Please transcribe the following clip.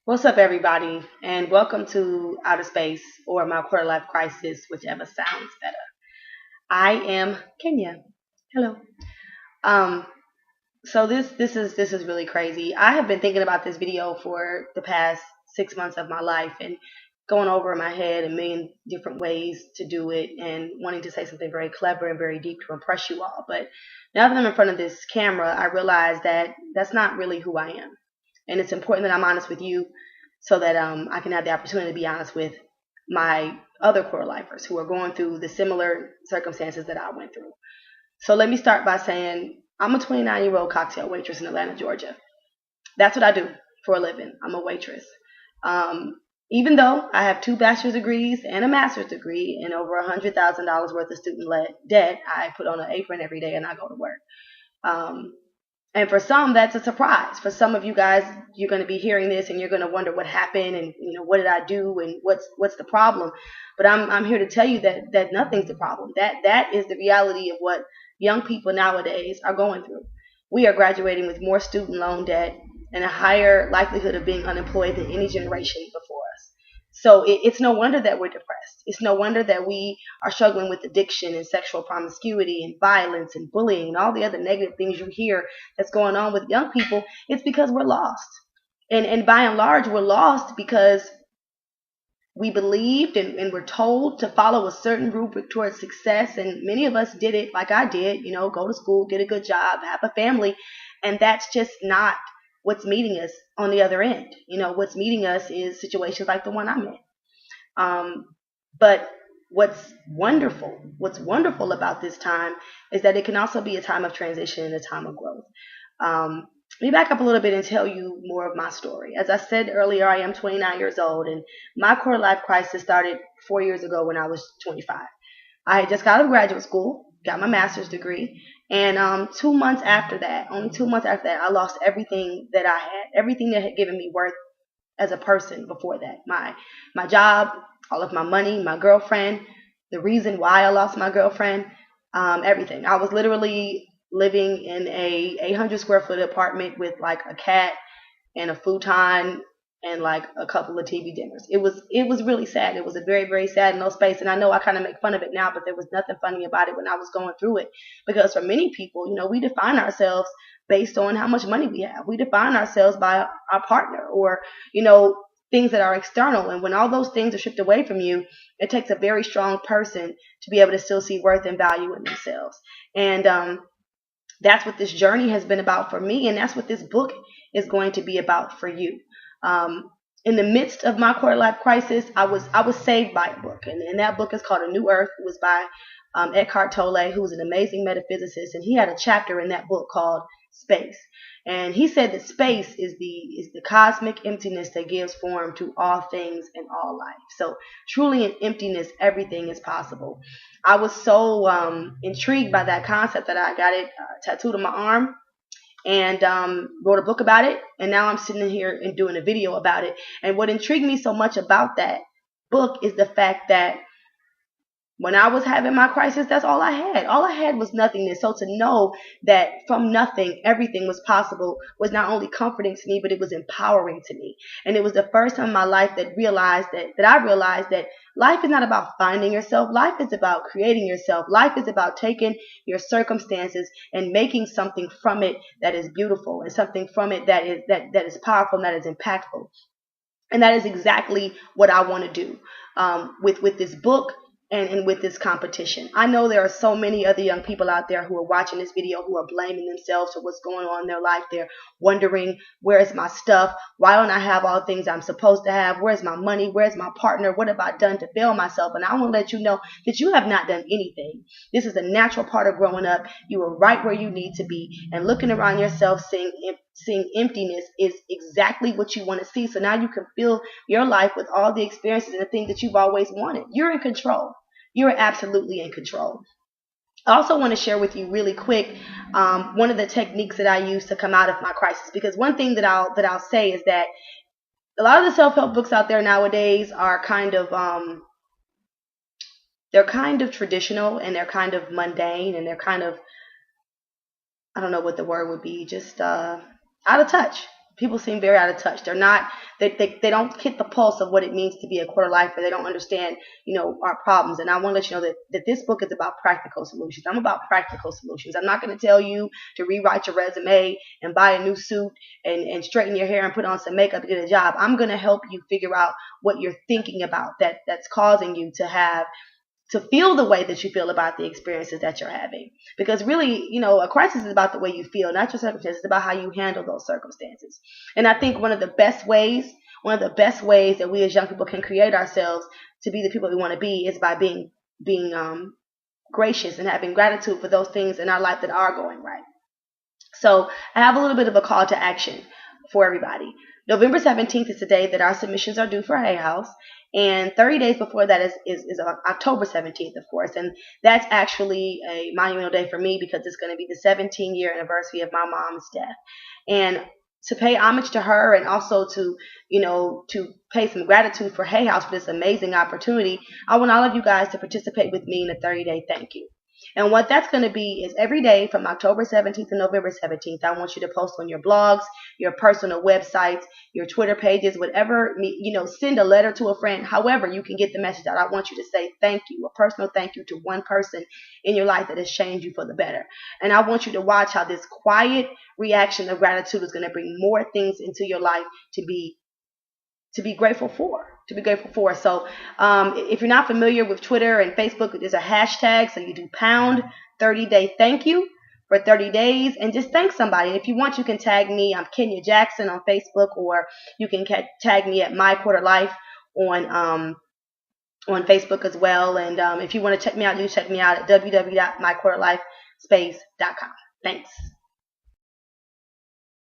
What's up, everybody, and welcome to Outer Space or My Quarter Life Crisis, whichever sounds better. I am Kenya. Hello. Um, so this is really crazy. I have been thinking about this video for the past 6 months of my life and going over in my head a million different ways to do it and wanting to say something very clever and very deep to impress you all. But now that I'm in front of this camera, I realize that that's not really who I am, and it's important that I'm honest with you so that I can have the opportunity to be honest with my other quarter lifers who are going through the similar circumstances that I went through. So let me start by saying I'm a 29-year-old cocktail waitress in Atlanta, Georgia. That's what I do for a living. I'm a waitress. Um, Even though I have two bachelor's degrees and a master's degree and over $100,000 worth of student debt, I put on an apron every day and I go to work. Um, and for some, that's a surprise. For some of you guys, you're going to be hearing this and you're going to wonder what happened and what did I do and what's the problem. But I'm here to tell you that nothing's the problem. That is the reality of what young people nowadays are going through. We are graduating with more student loan debt and a higher likelihood of being unemployed than any generation before us. So it's no wonder that we're depressed. It's no wonder that we are struggling with addiction and sexual promiscuity and violence and bullying and all the other negative things you hear that's going on with young people. It's because we're lost. And by and large, we're lost because we believed and were told to follow a certain rubric towards success. And many of us did it like I did, go to school, get a good job, have a family. And that's just not what's meeting us on the other end. What's meeting us is situations like the one I'm in. But what's wonderful about this time is that it can also be a time of transition and a time of growth. Let me back up a little bit and tell you more of my story. As I said earlier, I am 29 years old, and my quarter life crisis started 4 years ago when I was 25. I had just got out of graduate school, got my master's degree, and 2 months after that, only 2 months after that, I lost everything that I had, everything that had given me worth as a person before that. My job, all of my money, my girlfriend, the reason why I lost my girlfriend, everything. I was literally living in a 800 square foot apartment with like a cat and a futon and like a couple of TV dinners. It was really sad. It was a very, very sad no space. And I know I kind of make fun of it now, but there was nothing funny about it when I was going through it. Because for many people, we define ourselves based on how much money we have. We define ourselves by our partner or, things that are external. And when all those things are stripped away from you, it takes a very strong person to be able to still see worth and value in themselves. And that's what this journey has been about for me. And that's what this book is going to be about for you. In the midst of my quarter life crisis, I was saved by a book, and that book is called A New Earth. It was by Eckhart Tolle, who was an amazing metaphysicist, and he had a chapter in that book called Space. And he said that space is the cosmic emptiness that gives form to all things and all life. So truly in emptiness, everything is possible. I was so intrigued by that concept that I got it tattooed on my arm and wrote a book about it. And now I'm sitting here and doing a video about it. And what intrigued me so much about that book is the fact that when I was having my crisis, that's all I had. All I had was nothingness. So to know that from nothing, everything was possible was not only comforting to me, but it was empowering to me. And it was the first time in my life that I realized that life is not about finding yourself. Life is about creating yourself. Life is about taking your circumstances and making something from it that is beautiful and something from it that is powerful and that is impactful. And that is exactly what I want to do with this book and with this competition. I know there are so many other young people out there who are watching this video who are blaming themselves for what's going on in their life. They're wondering, where's my stuff? Why don't I have all the things I'm supposed to have? Where's my money? Where's my partner? What have I done to fail myself? And I want to let you know that you have not done anything. This is a natural part of growing up. You are right where you need to be. And looking around yourself, seeing emptiness is exactly what you want to see. So now you can fill your life with all the experiences and the things that you've always wanted. You're in control. You're absolutely in control. I also want to share with you really quick one of the techniques that I use to come out of my crisis. Because one thing that I'll say is that a lot of the self-help books out there nowadays are they're kind of traditional and they're kind of mundane and they're kind of, I don't know what the word would be, just out of touch. People seem very out of touch. They're not, they don't hit the pulse of what it means to be a quarter lifer. They don't understand, our problems. And I want to let you know that this book is about practical solutions. I'm about practical solutions. I'm not going to tell you to rewrite your resume and buy a new suit and straighten your hair and put on some makeup to get a job. I'm going to help you figure out what you're thinking about that's causing you to feel the way that you feel about the experiences that you're having. Because really, a crisis is about the way you feel, not your circumstances. It's about how you handle those circumstances. And I think one of the best ways that we as young people can create ourselves to be the people we want to be is by being gracious and having gratitude for those things in our life that are going right. So I have a little bit of a call to action for everybody. November 17th is the day that our submissions are due for Hay House. And 30 days before that is October 17th, of course. And that's actually a monumental day for me because it's going to be the 17-year anniversary of my mom's death. And to pay homage to her and also to pay some gratitude for Hay House for this amazing opportunity, I want all of you guys to participate with me in a 30-day thank you. And what that's going to be is every day from October 17th to November 17th, I want you to post on your blogs, your personal websites, your Twitter pages, whatever, send a letter to a friend, however you can get the message out. I want you to say thank you, a personal thank you to one person in your life that has changed you for the better. And I want you to watch how this quiet reaction of gratitude is going to bring more things into your life to be grateful for. So if you're not familiar with Twitter and Facebook, there's a hashtag. So you do pound 30-day thank you for 30 days and just thank somebody. And if you want, you can tag me. I'm Kenya Jackson on Facebook, or you can tag me at My Quarter Life on Facebook as well. And if you want to check me out, you check me out at www.myquarterlifespace.com. Thanks.